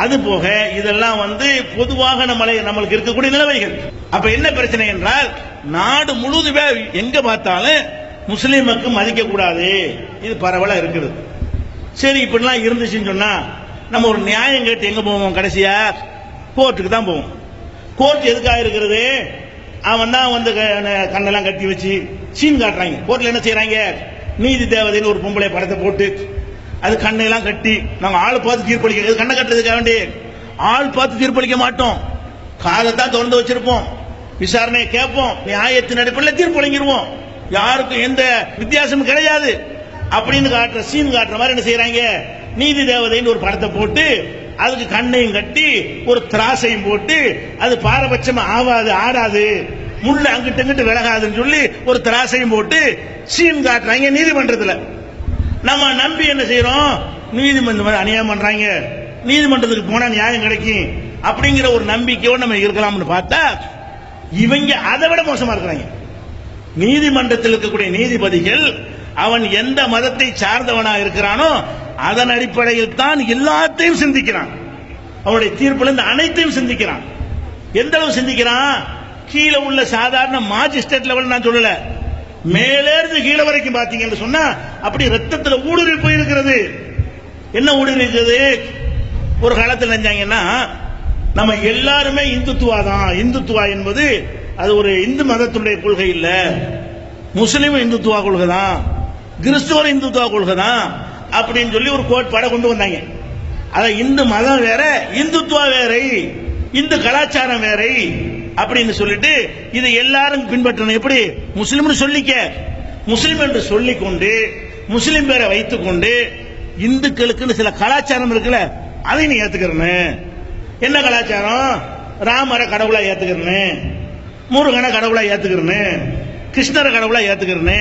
அது போக இதெல்லாம் பொதுவாக நம்மளுக்கு இருக்கக்கூடிய நிலைமைகள். அப்ப என்ன பிரச்சனை என்றால், நாடு முழுவதுமே எங்க பார்த்தாலும் முஸ்லீமுக்கு மதிக்க கூடாது, இது பரவலா இருக்குது. சரி, இப்படிலாம் இருந்துச்சுன்னு சொன்னா நம்ம ஒரு நியாயம் கேட்டு எங்க போவோம்? கடைசியா கோர்ட்டுக்கு தான் போவோம். கோர்ட் எதுக்காக இருக்கிறது? அவன் தான் கண்ணெல்லாம் கட்டி வச்சு சீன் காட்டுறாங்க. கோர்ட்ல என்ன செய்யறாங்க? நீதி தேவதைன்னு ஒரு பொம்பளை படத்தை போட்டு அது கண்ணெல்லாம் கட்டி, நாங்க ஆள் பார்த்து தீர்ப்பளிக்க, கண்ணை கட்டுறதுக்காக வேண்டி ஆள் பார்த்து தீர்ப்பளிக்க மாட்டோம், காலத்தான் திறந்து வச்சிருப்போம், விசாரணையை கேட்போம், நியாயத்தின் அடிப்படையில் தீர்ப்பு வழங்கிடுவோம், யாருக்கும் எந்த வித்தியாசமும் கிடையாது அப்படின்னு காட்டுற சீன் காட்டுற மாதிரி என்ன செய்யறாங்க? நீதி தேவதைன்னு ஒரு படத்தை போட்டு அதுக்கு கண்ணையும் கட்டி ஒரு திராசையும் போட்டு அது பாரபட்சமா ஆடாது, முள்ள அங்கிட்டு அங்கிட்டு விலகாதுன்னு சொல்லி ஒரு திராசையும் போட்டு சீன் காட்டுறாங்க நீதிமன்றத்தில். நம்ம நம்பி என்ன செய்யறோம்? நீதிமன்றம் அநியாயம் பண்றாங்க, நீதிமன்றத்துக்கு போனா நியாயம் கிடைக்கும் அப்படிங்கிற ஒரு நம்பிக்கையோடு நம்ம இருக்கலாம்னு பார்த்தா இவங்க அதை விட மோசமா இருக்கிறாங்க. நீதிமன்றத்தில் இருக்கக்கூடிய நீதிபதிகள் அவன் எந்த மதத்தை சார்ந்தவனா இருக்கிறானோ அதன் அடிப்படையில் தான் எல்லாத்தையும் சிந்திக்கிறான். அவனுடைய தீர்ப்புல இந்த அனைத்தையும் சிந்திக்கிறான். எந்த அளவு சிந்திக்கிறான்? கீழே உள்ள சாதாரண மாஜிஸ்ட்ரேட் லெவல் நான் சொல்லல, மேலே இருந்து கீழே வரைக்கும் பாத்தீங்கன்னு சொன்னா அப்படி ரத்தத்துல ஊடுருவி போயிருக்கிறது. என்ன ஊடுருவி இருக்கிறது? ஒரு காலத்தில் நினைச்சாங்கன்னா நம்ம எல்லாருமே இந்துத்துவா தான், இந்துத்துவா என்பது அது ஒரு இந்து மதத்துடைய கொள்கை இல்ல, முஸ்லீம் இந்துத்துவா கொள்கை தான், கிறிஸ்துவர் இந்துத்துவா கொள்கை தான் அப்படின்னு சொல்லி ஒரு கோட்பாடை கொண்டு வந்தாங்க. அத இந்து மதம் வேற, இந்துத்துவா வேற, இந்து கலாச்சாரம் வேற அப்படின்னு சொல்லிட்டு இதை எல்லாரும் பின்பற்றணும். எப்படி? முஸ்லிம்னு சொல்லிக்க, முஸ்லிம் என்று சொல்லிக்கொண்டு முஸ்லிம் பேரை வைத்துக் கொண்டு இந்துக்களுக்கு சில கலாச்சாரம் இருக்குல்ல, அதை நீ ஏத்துக்கிறேன்னு. என்ன கலாச்சாரம்? ராமரை கடவுளா ஏத்துக்கிறேன்னு, முருகனை கடவுளா ஏத்துக்கிறேன்னு, கிருஷ்ணரை கடவுளா ஏத்துக்கிறேன்னு,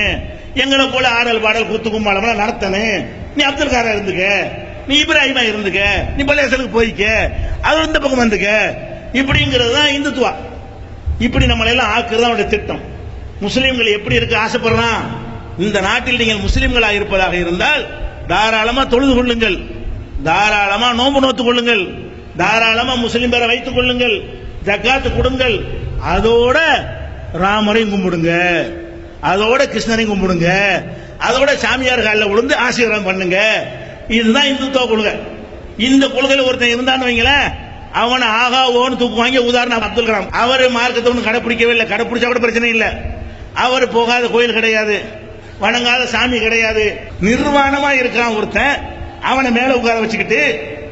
எங்களை போல ஆடல் பாடல் கூத்து கும்பாலம் நடத்தனு, நீ அப்துல் காரா இருந்துக்க, நீ இப்ராஹிமா இருந்துக்க, நீ பள்ளியாசலுக்கு போய்க்க, அது இந்த பக்கம் வந்துக்க, இப்படிங்கிறது தான் இந்துத்துவா. இப்படி நம்மளை எல்லாம் ஆக்குறது அவனுடைய திட்டம். முஸ்லீம்கள் எப்படி இருக்க ஆசைப்படுறான்? இந்த நாட்டில் நீங்கள் முஸ்லீம்களாக இருப்பதாக இருந்தால் தாராளமா தொழுது கொள்ளுங்கள், தாராளமா நோன்பு நோத்துக் கொள்ளுங்கள், தாராளமா முஸ்லீம் பேரை வைத்துக் கொள்ளுங்கள், ஜக்காத்து கொடுங்கள், அதோட ராமரையும் கும்பிடுங்க, அதோட கிருஷ்ணரையும் கும்பிடுங்க, அதோட சாமியார் காலில் விழுந்து ஆசீர்வாதம் பண்ணுங்க. இதுதான் இந்துத்துவ கொள்கை. இந்த கொள்கையில் ஒருத்தன் இருந்தான்னு வைங்களேன், அவனை ஆகா ஓன்னு தூக்குவாங்க. உதாரணம் அப்துல் கலாம், அவர் மார்க்கத்தை ஒன்றும் கடைப்பிடிக்கவே இல்லை, கடைப்பிடிச்சா கூட பிரச்சனை இல்லை. அவர் போகாத கோயில் கிடையாது, வணங்காத சாமி கிடையாது, நிர்வாணமா இருக்கான் ஒருத்தன். அவனை மேல உட்கார வச்சுக்கிட்டு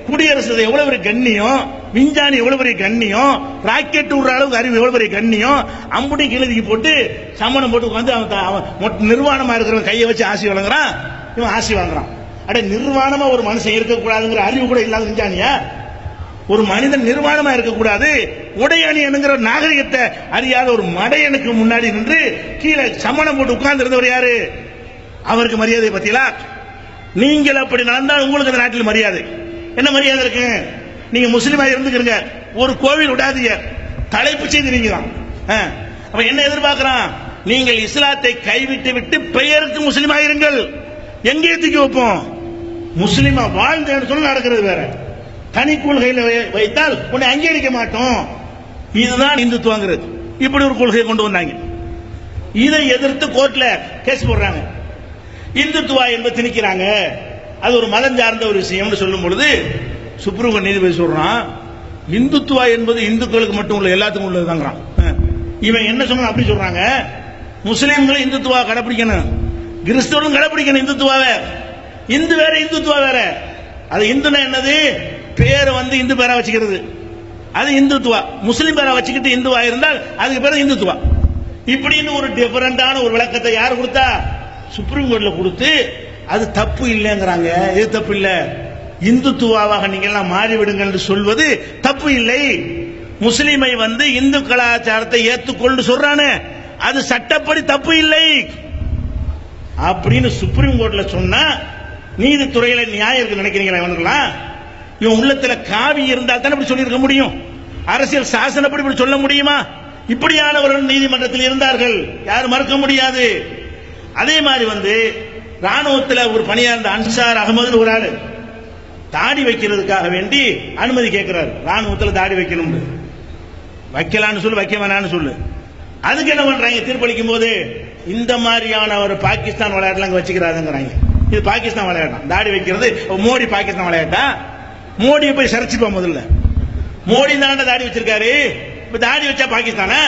குடியரசு எவ்வளவு பெரிய கண்ணியம், விஞ்ஞானி எவ்வளவு பெரிய கண்ணியம், ராக்கெட் விடுற அளவுக்கு அறிவு எவ்வளவு பெரிய கண்ணியம், அம்புடி கிழதிக்கு போட்டு சம்மணம் போட்டு உட்காந்து அவன் நிர்வாணமா இருக்கிறவன் கையை வச்சு ஆசி வழங்குறான், இவன் ஆசி வாங்குறான். அட, நிர்வாணமா ஒரு மனுஷன் இருக்கக்கூடாதுங்கிற அறிவு கூட இல்லாத விஞ்ஞானியா? ஒரு மனிதன் நிர்வாணமா இருக்கக்கூடாது, உடையணி என்கிற நாகரிகத்தை அறியாத ஒரு மடையனுக்கு முன்னாடி நின்று கீழே சமணம் போட்டு உட்கார்ந்து இருந்தவர் யாரு? அவருக்கு மரியாதை பத்தியா? நீங்கள் அப்படி நடந்தால் உங்களுக்கு இந்த நாட்டில் மரியாதை என்ன மரியாதை இருக்கு? நீங்க முஸ்லீமா இருந்துக்கிறீங்க, ஒரு கோவில் விடாதீங்க, தலைப்பு செய்து நீங்க தான். அப்ப என்ன எதிர்பார்க்கிறான்? நீங்கள் இஸ்லாத்தை கைவிட்டு விட்டு பெயருக்கு முஸ்லீமா இருங்கள். எங்கே தூக்கி வைப்போம்? முஸ்லீமா வாழ்ந்தேன்னு சொல்ல நடக்கிறது வேற, தனி கொள்கையில் வைத்தால் உன்னை அங்கீகரிக்க மாட்டோம். இதுதான் இந்துத்துவங்கிறது. இப்படி ஒரு கொள்கையை கொண்டு வந்தாங்க. இதை எதிர்த்து கோர்ட்ல கேஸ் போடுறாங்க. இந்துத்துவா என்பது திணிக்கிறாங்க, அது ஒரு மதம் சார்ந்த ஒரு விஷயம் சொல்லும் பொழுது சுப்ரீம் கோர்ட் நீதிபதி சொல்றான், இந்துத்துவா என்பது இந்துக்களுக்கு மட்டும் உள்ள எல்லாத்துக்கும் உள்ளதுதாங்கிறான். இவன் என்ன சொன்ன அப்படி சொல்றாங்க, முஸ்லீம்களும் இந்துத்துவா கடைபிடிக்கணும், கிறிஸ்தவர்களும் கடைபிடிக்கணும் இந்துத்துவாவை. இந்து வேற இந்துத்துவா வேற. அது இந்துனா என்னது? பேரை இந்து பேரா வச்சுக்கிறது, அது இந்துத்துவா. முஸ்லீம் பேரா வச்சுக்கிட்டு இந்துவா இருந்தால் அதுக்கு பேர் இந்துத்துவா. இப்படின்னு ஒரு டிஃபரெண்டான ஒரு விளக்கத்தை யார் கொடுத்தா? சுப்ரீம் கோர்ட்ல கொடுத்து அது தப்பு இல்லைங்கிறாங்க. இது தப்பு இல்லை, இந்துத்துவாவாக நீங்க எல்லாம் மாறிவிடுங்கள் என்று சொல்வது தப்பு இல்லை. முஸ்லீமை இந்து கலாச்சாரத்தை ஏற்றுக்கொண்டு சொல்றானே, அது சட்டப்படி தப்பு இல்லை அப்படின்னு சுப்ரீம் கோர்ட்ல சொன்னா நீதித்துறையில நியாயம் இருக்கு நினைக்கிறீங்களா? இவனுங்களா? இவன் உள்ளத்துல காவி இருந்தால் தானே இப்படி சொல்லியிருக்க முடியும். அரசியல் சாசனப்படி இப்படி சொல்ல முடியுமா? இப்படியானவர்கள் நீதிமன்றத்தில் இருந்தார்கள், யாரும் மறுக்க முடியாது. அதே மாதிரி ராணுவத்தில் ஒரு பணியாளர் அன்சார் அகமது ஒரு ஆளு, தாடி வைக்கிறதுக்காக வேண்டி அனுமதி கேட்கிறாரு. ராணுவத்தில் தாடி வைக்கணும், வைக்கலான்னு சொல்லு, வைக்க வேணான்னு சொல்லு. அதுக்கு என்ன பண்றாங்க தீர்ப்பளிக்கும் போது, இந்த மாதிரியான ஒரு பாகிஸ்தான் விளையாட்டுலாம் வச்சுக்கிறாருங்கிறாங்க. இது பாகிஸ்தான் விளையாட்டம், தாடி வைக்கிறது. மோடி பாகிஸ்தான் விளையாட்டா? மோடியை போய் சரிச்சுப்போம். முதல்ல மோடி தானே தாடி வச்சிருக்காரு, இப்ப தாடி வச்சா பாகிஸ்தானா?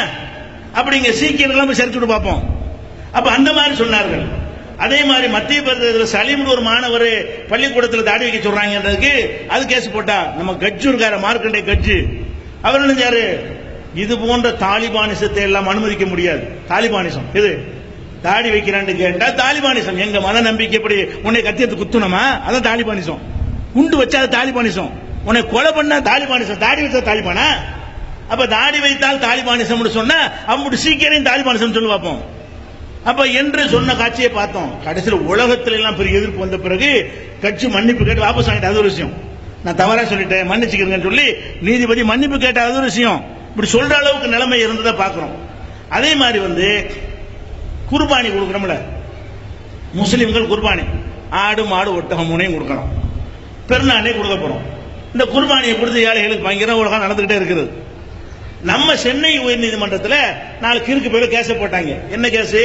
அப்படிங்க சீக்கியர்கள்லாம் போய் சரிச்சு விட்டு பார்ப்போம். அப்ப அந்த மாதிரி சொன்னார்கள். அதே மாதிரி மத்திய பிரதேசத்தில் சலீம் ஒரு மாணவர் பள்ளிக்கூடத்தில் தாடி வைக்க சொல்றாங்கன்றதுக்கு அது கேஸ் போட்டா நம்ம கட்ஜு இருக்காரு, மார்க்கண்டே கட்ஜு, அவர் நினைச்சாரு இது போன்ற தாலிபானிசத்தை எல்லாம் அனுமதிக்க முடியாது. தாலிபானிசம் இது தாடி வைக்கிறான்னு கேட்டா தாலிபானிசம். எங்க மத நம்பிக்கைப்படி உன்னை கத்தியத்து குத்துனமா அதான் தாலிபானிசம். குண்டு வச்சா அது தாலிபானிசம். உன்னை கொலை பண்ணா தாலிபானிசம். தாடி வைத்தா தாலிபானா? அப்ப தாடி வைத்தால் தாலிபானிசம் சொன்னா அப்படி சீக்கிரம் தாலிபானிசம் சொல்லி பார்ப்போம். அப்ப என்று சொன்ன காட்சியை பார்த்தோம். கடைசியில் உலகத்தில் எல்லாம் பெரிய எதிர்ப்பு வந்த பிறகு கட்சி மன்னிப்பு கேட்டு வாபஸ் வாங்கிட்டு, அது ஒரு விஷயம். நான் தவறா சொல்லிட்டேன் மன்னிச்சுக்கிறேன்னு சொல்லி நீதிபதி மன்னிப்பு கேட்ட, அது ஒரு விஷயம். இப்படி சொல்ற அளவுக்கு நிலைமை இருந்ததை பார்க்கிறோம். அதே மாதிரி குர்பானி கொடுக்கணும்ல, முஸ்லிம்கள் குர்பானி ஆடு மாடு ஒட்டகம் மூணையும் கொடுக்கணும். பெருநாளே கொடுக்க போறோம். இந்த குர்பானியை கொடுத்து ஏழைகளுக்கு பயங்கர உலகம் நடந்துகிட்டே இருக்குது. நம்ம சென்னை உயர்நீதிமன்றத்தில் 4 கிறுக்கு பேர் கேஸ் போட்டாங்க. என்ன கேஸ்?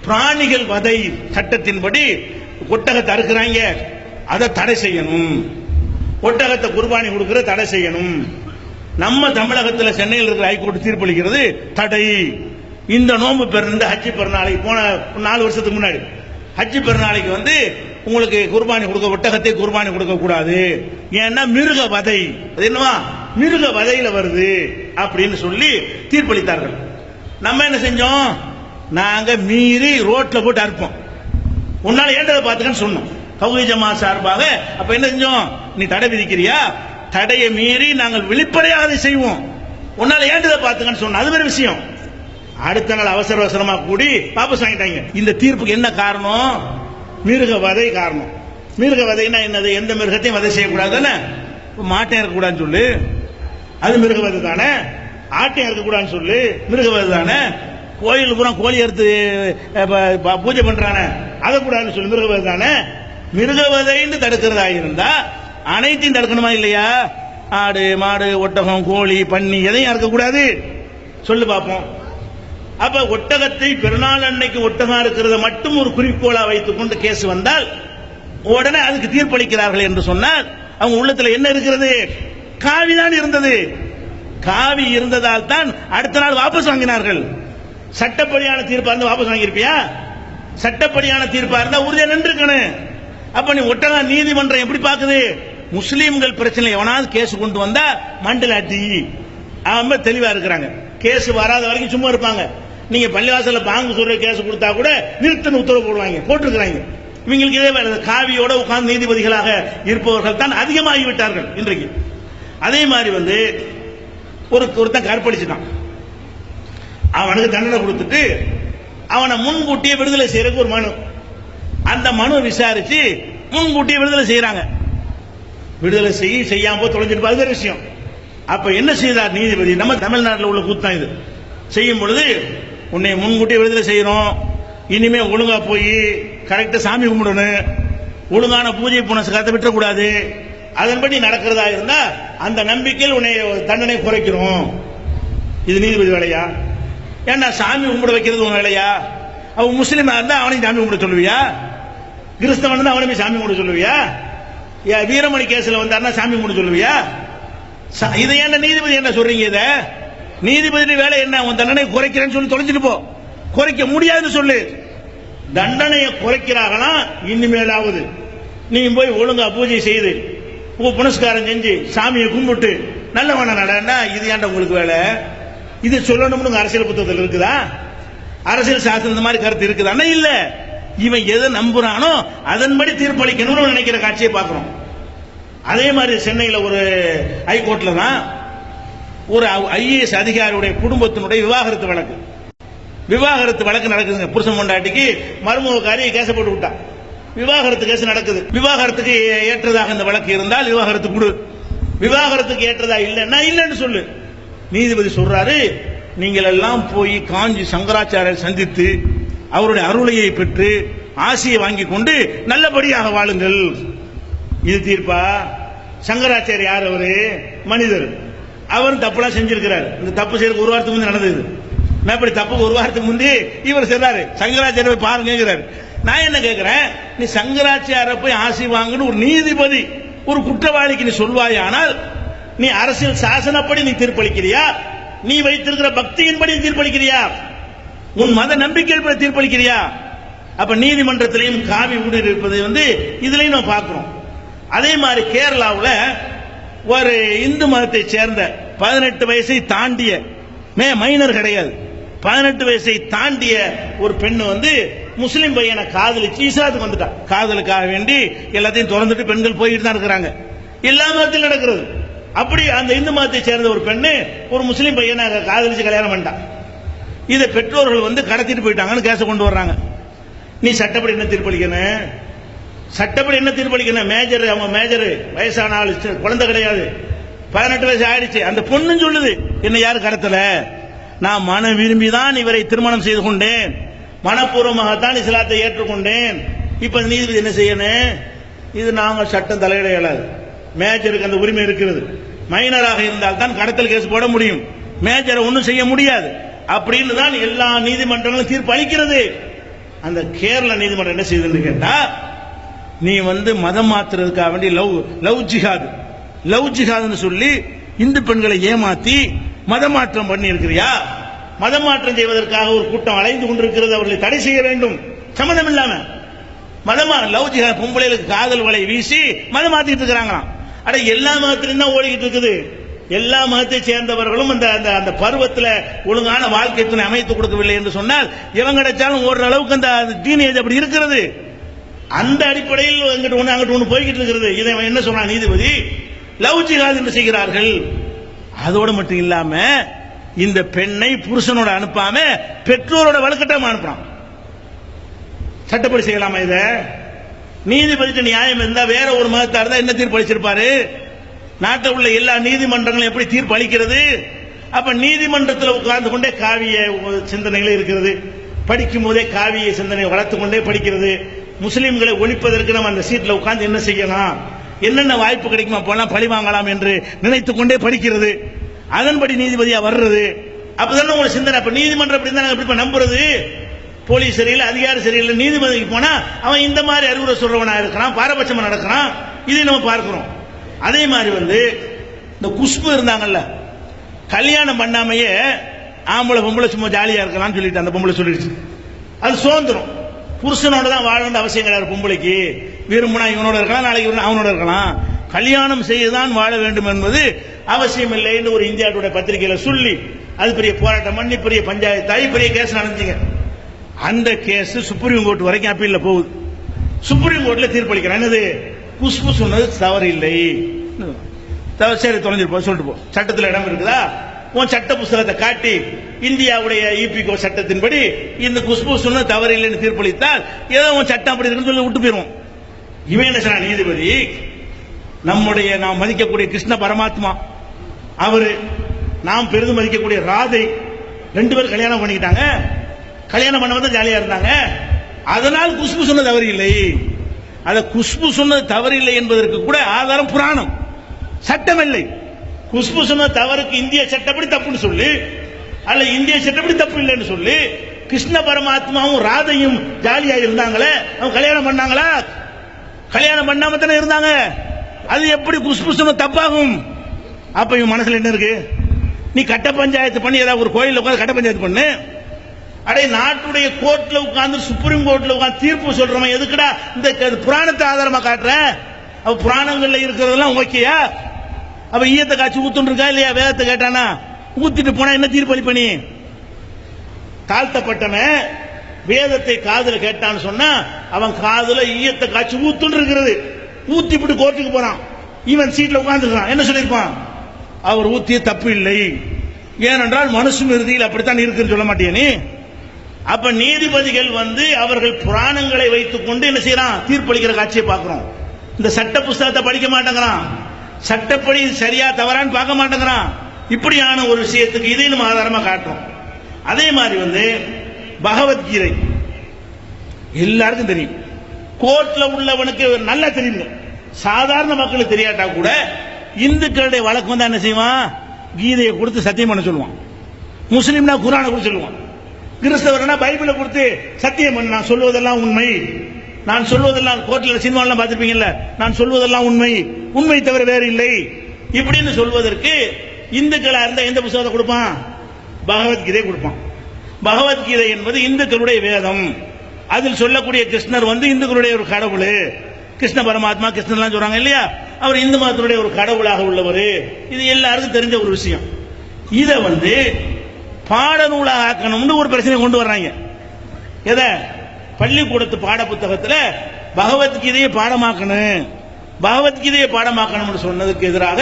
பிராணிகள் வதை சட்டத்தின்படி ஒட்டகத்தை அறுக்கிறாங்க, அதை தடை செய்யணும். ஒட்டகத்தை குர்பானி கொடுக்கிற தடை செய்யணும். நம்ம தமிழகத்தில் சென்னையில் இருக்கிற ஹைகோர்ட் தீர்ப்பளிக்கிறது தடை. இந்த நோன்பு பெருநாள் ஹஜ்ஜி பெருநாளைக்கு போன 4 வருஷத்துக்கு முன்னாடி ஹஜ்ஜி பெருநாளைக்கு உங்களுக்கு குர்பானி கொடுக்க, ஒட்டகத்தை குர்பானி கொடுக்க கூடாது, ஏன்னா மிருக வதை, அது என்னவா மிருக வதையில வருது அப்படின்னு சொல்லி தீர்ப்பளித்தார்கள். நம்ம என்ன செஞ்சோம்? நாங்க மீறி ரோட்ல போட்டு அறுப்போம். உன்னால ஏண்டதை பார்த்துக்கன்னு சொன்னோம் தௌஹீத் ஜமாஅத் சார்பாக. அப்ப என்ன செஞ்சோம்? நீ தடை விதிக்கிறியா? தடையை மீறி நாங்கள் வெளிப்படையாக அதை செய்வோம். உன்னால ஏண்டதை பார்த்துக்கன்னு சொன்னோம். அது வேற விஷயம். அடுத்த நாள் அவசர அவசரமா கூடி வாபஸ் வாங்கிட்டாங்க. இந்த தீர்ப்புக்கு என்ன காரணம்? மிருக வதை காரணம். மிருக வதைன்னா என்னது? எந்த மிருகத்தையும் வதை செய்யக்கூடாது தானே. மாட்டை இருக்கக்கூடாதுன்னு சொல்லு, அது மிருக வதை தானே. ஆட்டை இருக்கக்கூடாதுன்னு சொல்லு, மிருக வதை தானே. கோயில் பூரா கோழி அறுத்து பூஜை பண்றானே, அதை கூடாதுன்னு சொல்லு, மிருக வதை தானே. மிருக வதைன்னு தடுக்கிறதா இருந்தா அனைத்தையும் தடுக்கணுமா இல்லையா? ஆடு மாடு ஒட்டகம் கோழி பன்னி எதையும் இருக்கக்கூடாது சொல்லு பார்ப்போம். அப்ப ஒட்டகத்தை பெருநாள் அன்னைக்கு ஒட்டகம் இருக்கிறத மட்டும் ஒரு குறிக்கோளா வைத்துக் கொண்டு கேஸ் வந்தால் உடனே அதுக்கு தீர்ப்பளிக்கிறார்கள் என்று சொன்னால் அவங்க உள்ளத்துல என்ன இருக்கிறது? காவிதான் இருந்தது. காவி இருந்ததால் தான் அடுத்த நாள் வாபஸ் வாங்கினார்கள். சட்டப்படியான தீர்ப்பா இருந்தா வாபஸ் வாங்கியிருப்பியா? சட்டப்படியான தீர்ப்பா இருந்தா உறுதியா நின்றுக்கணும். அப்ப நீ ஒட்டகம் நீதிமன்றம் எப்படி பாக்குது? முஸ்லீம்கள் பிரச்சனை எவனாவது கேஸ் கொண்டு வந்தா மண்டலாட்டி அவன் தெளிவா இருக்கிறாங்க. கேஸ் வராத வரைக்கும் சும்மா இருப்பாங்க. நீங்க பள்ளிவாசல்ல பாங்கு சொல்ற கேஸ் கொடுத்தா கூட நிறுத்தன உத்தரவு போடுவாங்க, போட்டிருக்கிறாங்க. இவங்களுக்கு இதே வேலை. காவியோட உட்கார்ந்து நீதிபதிகளாக இருப்பவர்கள் தான் அதிகமாகிவிட்டார்கள் இன்றைக்கு. அதே மாதிரி ஒருத்தன் கற்பழிச்சுட்டான், அவனுக்கு தண்டனை கொடுத்துட்டு அவனை முன்கூட்டியே விடுதலை செய்யறதுக்கு ஒரு மனு, அந்த மனு விசாரிச்சு முன்கூட்டியே விடுதலை செய்யறாங்க. விடுதலை செய்யாம தொலைஞ்சிட்டு அது வேற விஷயம். அப்ப என்ன செய்தார் நீதிபதி? நம்ம தமிழ்நாட்டில் உள்ள கூத்தான் இது. செய்யும் பொழுது உன்னை முன்கூட்டியே விடுதலை செய்யறோம், இனிமே ஒழுங்கா போய் கரெக்டா சாமி கும்பிடணும், ஒழுங்கான பூஜை புனஸ்காரத்தை விட்டுறக்கூடாது, அதன்படி நடக்கிறதா இருந்தா அந்த நம்பிக்கையில் உன்னை தண்டனை குறைக்கிறோம். இது நீதிபதி வேலையா? ஏன்னா சாமி கும்பிட வைக்கிறது உன் வேலையா? அவன் முஸ்லீமா இருந்தா அவனையும் சாமி கும்பிட சொல்லுவியா? கிறிஸ்தவன் இருந்தா அவனையுமே சாமி கும்பிட சொல்லுவியா? வீரமணி கேஸ்ல வந்தாருன்னா சாமி கும்பிட சொல்லுவியா? இதை என்ன நீதிபதி என்ன சொல்றீங்க? இத நீதிபதி வேலை என்ன? உன் தண்டனை குறைக்கிறேன்னு சொல்லி தொலைஞ்சிட்டு போ. குறைக்க முடியாதுன்னு சொல்லு. தண்டனையை குறைக்கிறாங்கன்னா இனிமேலாவது நீ போய் ஒழுங்கா பூஜை செய்து புனஸ்காரம் செஞ்சு சாமியை கும்பிட்டு நல்லவன நடனா இது ஏன்டா உங்களுக்கு வேலை? இது சொல்லணும்னு அரசியல் புத்தகத்தில் இருக்குதா? அரசியல் சாஸ்திரம் இந்த மாதிரி கருத்து இருக்குதா? இல்ல. இவன் எதை நம்புறானோ அதன்படி தீர்ப்பளிக்கணும்னு நினைக்கிற காட்சியை பார்க்கிறோம். அதே மாதிரி சென்னையில் ஒரு ஹைகோர்ட்ல தான் ஒரு ஐஏஎஸ் அதிகாரியுடைய குடும்பத்தினுடைய விவாகரத்து வழக்கு நடக்குதுங்க. புருஷன் பொண்டாட்டிக்கு மருமகக்காரி கேச போட்டு விட்டா, விவாகரத்து கேஸ் நடக்குது. விவாகரத்துக்கு ஏற்றதாக இந்த வழக்கு இருந்தால் விவாகரத்து கொடு, விவாகரத்துக்கு ஏற்றதா இல்லைன்னா இல்லைன்னு சொல்லு. நீதிபதி சொல்றாரு, நீங்கள் எல்லாம் போய் காஞ்சி சங்கராச்சாரியர் சந்தித்து அவருடைய அருளையை பெற்று ஆசியை வாங்கி கொண்டு நல்லபடியாக வாழுங்கள். இது தீர்ப்பா? சங்கராச்சாரிய யார்? அவரு மனிதர். அவரும் தப்புலாம் செஞ்சிருக்கிறார். இந்த தப்பு செய்யறதுக்கு ஒரு வாரத்துக்கு முந்தி நடந்தது. நான் இப்படி தப்புக்கு ஒரு வாரத்துக்கு முந்தி இவர் சொல்றாரு சங்கராச்சாரிய போய் பாருங்கிறாரு. நான் என்ன கேட்கிறேன், நீ சங்கராச்சாரிய போய் ஆசி வாங்கன்னு ஒரு நீதிபதி ஒரு குற்றவாளிக்கு நீ சொல்வாயானால் நீ அரசியல் சாசனப்படி நீ தீர்ப்பளிக்கிறியா? நீ வைத்திருக்கிற பக்தியின்படி தீர்ப்பளிக்கிறியா? உன் மத நம்பிக்கைப்படி தீர்ப்பளிக்கிறியா? அப்ப நீதிமன்றத்திலையும் காவி ஊடுருவி இருப்பது இதுலயும் நம்ம பார்க்கிறோம். அதே மாதிரி கேரளாவில் ஒரு இந்து மதத்தை சேர்ந்த 18 வயசை தாண்டிய மைனர் கிடையாது, 18 வயசை தாண்டிய ஒரு பெண்ணு முஸ்லிம் பையனை காதலிச்சு இஸ்லாத்துக்கு வந்துட்டா. காதலுக்காக வேண்டி எல்லாத்தையும் திறந்துட்டு பெண்கள் போயிட்டு தான் இருக்கிறாங்க. எல்லா மதத்திலும் நடக்கிறது. அப்படி அந்த இந்து மதத்தை சேர்ந்த ஒரு பெண்ணு ஒரு முஸ்லிம் பையனை காதலிச்சு கல்யாணம் பண்ணிட்டான். இதை பெற்றோர்கள் கடத்திட்டு போயிட்டாங்கன்னு கேச கொண்டு வர்றாங்க. நீ சட்டப்படி என்ன தீர்ப்பளிக்கணும்? சட்டப்படி என்ன தீர்ப்பளிக்கணும்? மேஜர், அவங்க மேஜர், வயசான ஆளு, குழந்தை கிடையாது, 18 வயசு ஆயிடுச்சு. அந்த பொண்ணு சொல்லுது, என்ன யாரு கடத்தல, நான் மன விரும்பிதான் இவரை திருமணம் செய்து கொண்டேன், மனப்பூர்வமாகத்தான் இஸ்லாத்தை ஏற்றுக்கொண்டேன். இப்ப நீதிபதி என்ன செய்யணும்? இது நாங்க சட்டம் தலையிட இயலாது. மேஜருக்கு அந்த உரிமை இருக்கிறது. மைனராக இருந்தால் தான் கடத்தல் கேஸ் போட முடியும். மேஜரை ஒன்றும் செய்ய முடியாது. அப்படின்னு தான் எல்லா நீதிமன்றங்களும் தீர்ப்பு அளிக்கிறது. அந்த கேரள நீதிமன்றம் என்ன செய்யுதுன்னு கேட்டா, நீ மதம் மாத்துறதுக்காக வேண்டி லவ் ஜிஹாதுன்னு சொல்லி இந்து பெண்களை ஏமாத்தி மதமாற்றம் பண்ணி இருக்கிறியா? மதமாற்றம் செய்வதற்காக ஒரு கூட்டம் அலைந்து கொண்டிருக்கிறது, அவர்களை தடை செய்ய வேண்டும். சம்மதம் இல்லாம லவ் ஜிஹாத், பொம்பளைகளுக்கு காதல் வலை வீசி மதம் மாத்திட்டு இருக்கிறாங்களாம். அட எல்லா மதத்திலும் தான் ஓடிக்கிட்டு இருக்குது. எல்லா மதத்தை சேர்ந்தவர்களும் அந்த பருவத்தில் ஒழுங்கான வாழ்க்கை துணை அமைத்துக் கொடுக்கவில்லை என்று சொன்னால் இவங்க கிடைச்சாலும் ஓடுற அளவுக்கு அந்த டீனேஜ் அப்படி இருக்கிறது. அந்த அடிப்படையில் அங்கிட்டு ஒன்று போய்கிட்டு இருக்கிறது. இதை என்ன சொன்னா நீதிபதி, லவ் ஜிஹாத் என்று செய்கிறார்கள். அதோடு மட்டும் இல்லாம இந்த பெண்ணை புருஷனோட அனுப்பாம பெற்றோரோட வலுக்கட்டாம அனுப்புறான். சட்டப்படி செய்யலாமா? இத நீதிபதி நியாயம் இருந்தா வேற ஒரு மதத்தார் தான் என்ன தீர்ப்பு அளிச்சிருப்பாரு? நாட்டில் உள்ள எல்லா நீதிமன்றங்களும் எப்படி தீர்ப்பு அளிக்கிறது? அப்ப நீதிமன்றத்தில் உட்கார்ந்து கொண்டே காவிய சிந்தனைகள் இருக்கிறது. படிக்கும் போதே காவிய சிந்தனை வளர்த்துக் கொண்டே படிக்கிறது. முஸ்லிம்களை ஒழிப்பதற்கு நம்ம அந்த சீட்ல உட்கார்ந்து என்ன செய்யலாம், என்னென்ன வாய்ப்பு கிடைக்குமா போலாம் பழி வாங்கலாம் என்று நினைத்துக் கொண்டே படிக்கிறது. அதன்படி நீதிபதியா வர்றது. அப்பதானே உங்களை சிந்தனை. அப்ப நீதிமன்றம் அப்படி தான் எப்படி நம்புறது? போலீஸ் சரியில்லை, அதிகாரி சரியில்லை, நீதிபதிக்கு போனா அவன் இந்த மாதிரி அறிவுரை சொல்றவனா இருக்கிறான், பாரபட்சமா நடக்கிறான். இதை நம்ம பார்க்கிறோம். அதே மாதிரி இந்த குஷ்பு இருந்தாங்கல்ல, கல்யாணம் பண்ணாமையே ஆம்பளை பொம்பளை சும்மா ஜாலியா இருக்கலாம்னு சொல்லிட்டு அந்த பொம்பளை சொல்லிடுச்சு. அது சுதந்திரம். புருஷனோட தான் வாழ வேண்டிய அவசியம் கிடையாது. பொம்பளைக்கு விரும்பினா இவனோட இருக்கலாம், நாளைக்கு அவனோட இருக்கலாம். கல்யாணம் செய்துதான் வாழ வேண்டும் என்பது அவசியம் இல்லைன்னு ஒரு இந்தியாவுடைய பத்திரிகையில சொல்லி அது பெரிய போராட்டம் பண்ணி பெரிய பஞ்சாயத்தாயி பெரிய கேஸ் நடந்துச்சுங்க. அந்த கேஸ் சுப்ரீம் கோர்ட் வரைக்கும் அப்பீல்ல போகுது. சுப்ரீம் கோர்ட்ல தீர்ப்பளிக்கிறான். என்னது? குஷ்பு சொன்னது தவறு இல்லை. சரி தொலைஞ்சிருப்போம் சொல்லிட்டு போ. சட்டத்தில் இடம் இருக்குதா? உன் சட்ட புஸ்தகத்தை காட்டி இந்தியாவுடைய இபிகோ சட்டத்தின்படி இந்த குஷ்பு சொன்ன தவறு இல்லைன்னு தீர்ப்பளித்தால் ஏதோ உன் சட்டம் அப்படி இருக்குன்னு சொல்லி விட்டு போயிருவோம். இவன் என்ன சொன்ன நீதிபதி, நாம் மதிக்கக்கூடிய கிருஷ்ண பரமாத்மா அவரு, நாம் பெரிதும் மதிக்கக்கூடிய ராதை, 2 பேர் கல்யாணம் பண்ணிக்கிட்டாங்க. கல்யாணம் பண்ண வந்து ஜாலியா இருந்தாங்க. அதனால் குஷ்பு சொன்ன தவறு இல்லை. அத குஷ்பு சொன்னது தவறு இல்லை என்பதற்கு கூட ஆதாரம் புராணம், சட்டம் இல்லை. குஷ்பு சொன்ன தவறுக்கு இந்திய சட்டப்படி தப்புன்னு சொல்லி, அல்ல இந்திய சட்டப்படி தப்பு இல்லைன்னு சொல்லி, கிருஷ்ண பரமாத்மாவும் ராதையும் ஜாலியா இருந்தாங்களே, அவங்க கல்யாணம் பண்ணாங்களா? கல்யாணம் பண்ணாம தானே இருந்தாங்க. அது எப்படி குஷ்பு சொன்ன தப்பாகும்? அப்ப இவன் மனசுல என்ன இருக்கு? நீ கட்ட பஞ்சாயத்து பண்ணி ஏதாவது ஒரு கோயில உட்காந்து கட்ட பஞ்சாயத்து பண்ணு. அடே நாட்டுடைய கோர்ட்ல உட்கார்ந்து சுப்ரீம் கோர்ட்ல உட்கார்ந்து தீர்ப்பு சொல்றவன் எதுக்குடா இந்த புராணத்தை ஆதாரமா காட்டுற? அப்ப புராணங்கள்ல இருக்கிறதெல்லாம் ஓகேயா? அப்ப ஈயத்தை காய்ச்சி ஊத்துன்னு இருக்கா இல்லையா? வேதத்தை கேட்டானா ஊத்திட்டு போனா என்ன தீர்ப்பு அளிப்ப? நீ தாழ்த்தப்பட்டவன் வேதத்தை காதுல கேட்டான்னு சொன்னா அவன் காதுல ஈயத்தை காய்ச்சி ஊத்துன்னு இருக்கிறது. ஊத்திவிட்டு கோர்ட்டுக்கு போறான். இவன் சீட்ல உட்கார்ந்துருக்கான். என்ன சொல்லியிருப்பான்? அவர் ஊத்திய தப்பு இல்லை, ஏனென்றால் மனுஷ இறுதியில் அப்படித்தான் இருக்குன்னு சொல்ல மாட்டியா நீ? அப்ப நீதிபதிகள் அவர்கள் புராணங்களை வைத்துக் கொண்டு என்ன செய்யறான்? தீர்ப்பளிக்கிற காட்சியை பார்க்கிறோம். இந்த சட்ட புஸ்தகத்தை படிக்க மாட்டேங்கிறான். சட்டப்படி சரியா தவறான்னு பார்க்க மாட்டேங்கிறான். இப்படியான ஒரு விஷயத்துக்கு இதை நம்ம ஆதாரமா காட்டுறோம். அதே மாதிரி பகவத்கீதை எல்லாருக்கும் தெரியும். கோர்ட்ல உள்ளவனுக்கு நல்லா தெரியும். சாதாரண மக்களுக்கு தெரியாட்டா கூட இந்துக்களுடைய வழக்கு வந்து என்ன செய்வான், கீதையை கொடுத்து சத்தியம் பண்ண சொல்லுவான். முஸ்லீம்னா குர்ஆனை கொடுத்து சொல்லுவான். கிறிஸ்தவர்னா பைபிளை கொடுத்து சத்தியம் பண்ண, நான் சொல்வதெல்லாம் உண்மை, நான் சொல்வதெல்லாம், கோர்ட்டில் சினிமாலாம் பார்த்திருப்பீங்கல்ல, நான் சொல்வதெல்லாம் உண்மை, உண்மை தவிர வேறு இல்லை இப்படின்னு சொல்வதற்கு இந்துக்களா இருந்தா எந்த புத்தகத்தை கொடுப்பான்? பகவத்கீதை கொடுப்பான். பகவத்கீதை என்பது இந்துக்களுடைய வேதம். அதில் சொல்லக்கூடிய கிருஷ்ணர் வந்து இந்துக்களுடைய ஒரு கடவுள், கிருஷ்ண பரமாத்மா, கிருஷ்ணர்லாம் சொல்றாங்க இல்லையா, அவர் இந்து மதத்தினுடைய ஒரு கடவுளாக உள்ளவர். இது எல்லாருக்கும் தெரிஞ்ச ஒரு விஷயம். இதை வந்து பாடநூலாக ஆக்கணும்னு ஒரு பிரச்சனை கொண்டு வர்றாங்க. எதை? பள்ளிக்கூடத்து பாட புத்தகத்தில் பகவத்கீதையை பாடமாக்கணும், பகவத்கீதையை பாடமாக்கணும்னு சொன்னதுக்கு எதிராக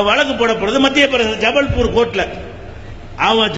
வழக்கு போடப்படுறது மத்திய பிரதேச ஜபல்பூர் கோர்ட்ல.